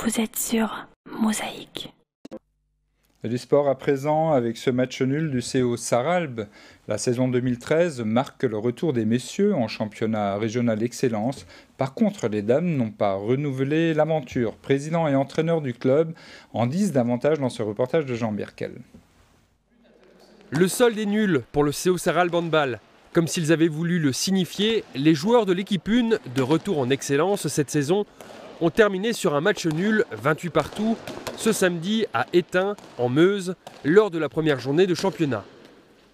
Vous êtes sur Mosaïque. Et du sport à présent avec ce match nul du CO Sarralbe. La saison 2013 marque le retour des messieurs en championnat régional Excellence. Par contre, les dames n'ont pas renouvelé l'aventure. Président et entraîneur du club en disent davantage dans ce reportage de Jean Birkel. Le solde est nul pour le CO Sarralbe handball. Comme s'ils avaient voulu le signifier, les joueurs de l'équipe 1, de retour en Excellence cette saison, ont terminé sur un match nul, 28 partout, ce samedi à Étain, en Meuse, lors de la première journée de championnat.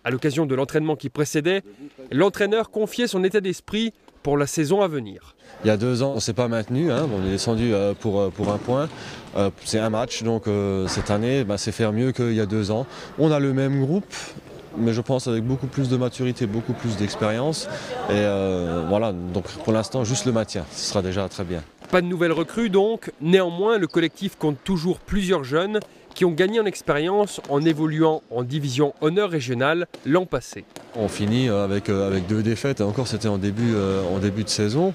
À l'occasion de l'entraînement qui précédait, l'entraîneur confiait son état d'esprit pour la saison à venir. Il y a 2 ans, on ne s'est pas maintenu, on est descendu pour un point. C'est un match, donc cette année, c'est faire mieux qu'il y a 2 ans. On a le même groupe, mais je pense avec beaucoup plus de maturité, beaucoup plus d'expérience. Et voilà, donc pour l'instant, juste le maintien, ce sera déjà très bien. Pas de nouvelles recrues donc, néanmoins le collectif compte toujours plusieurs jeunes qui ont gagné en expérience en évoluant en division honneur régionale l'an passé. On finit avec 2 défaites, et encore c'était en début de saison.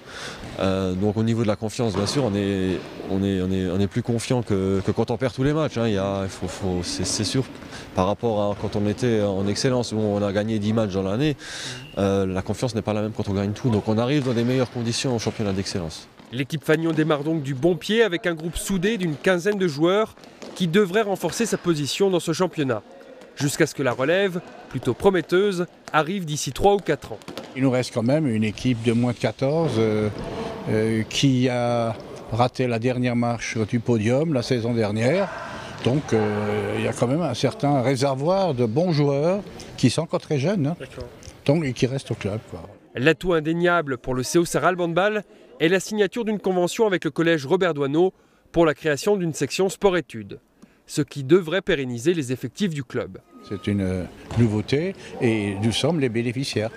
Donc au niveau de la confiance, bien sûr, on est plus confiant que quand on perd tous les matchs. C'est sûr, par rapport à quand on était en Excellence, où on a gagné 10 matchs dans l'année, la confiance n'est pas la même quand on gagne tout. Donc on arrive dans des meilleures conditions au championnat d'Excellence. L'équipe Fagnon démarre donc du bon pied avec un groupe soudé d'une quinzaine de joueurs qui devrait renforcer sa position dans ce championnat. Jusqu'à ce que la relève, plutôt prometteuse, arrive d'ici 3 ou 4 ans. Il nous reste quand même une équipe de moins de 14 qui a raté la dernière marche du podium la saison dernière. Donc il y a quand même un certain réservoir de bons joueurs qui sont encore très jeunes, donc, et qui restent au club. L'atout indéniable pour le CO Sarralbe handball est la signature d'une convention avec le collège Robert Doisneau pour la création d'une section sport-études, ce qui devrait pérenniser les effectifs du club. C'est une nouveauté et nous sommes les bénéficiaires.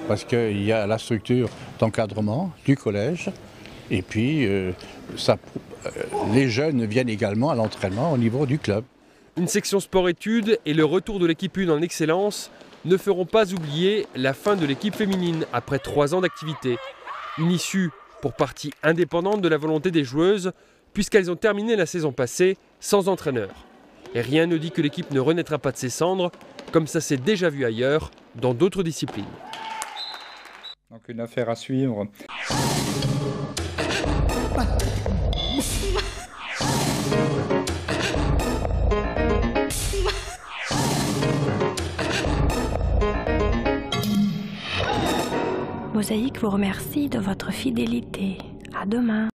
Parce qu'il y a la structure d'encadrement du collège et puis les jeunes viennent également à l'entraînement au niveau du club. Une section sport-études et le retour de l'équipe 1 en Excellence ne feront pas oublier la fin de l'équipe féminine après 3 ans d'activité. Une issue pour partie indépendante de la volonté des joueuses, puisqu'elles ont terminé la saison passée sans entraîneur. Et rien ne dit que l'équipe ne renaîtra pas de ses cendres, comme ça s'est déjà vu ailleurs, dans d'autres disciplines. Donc une affaire à suivre. Mosaïque vous remercie de votre fidélité. À demain.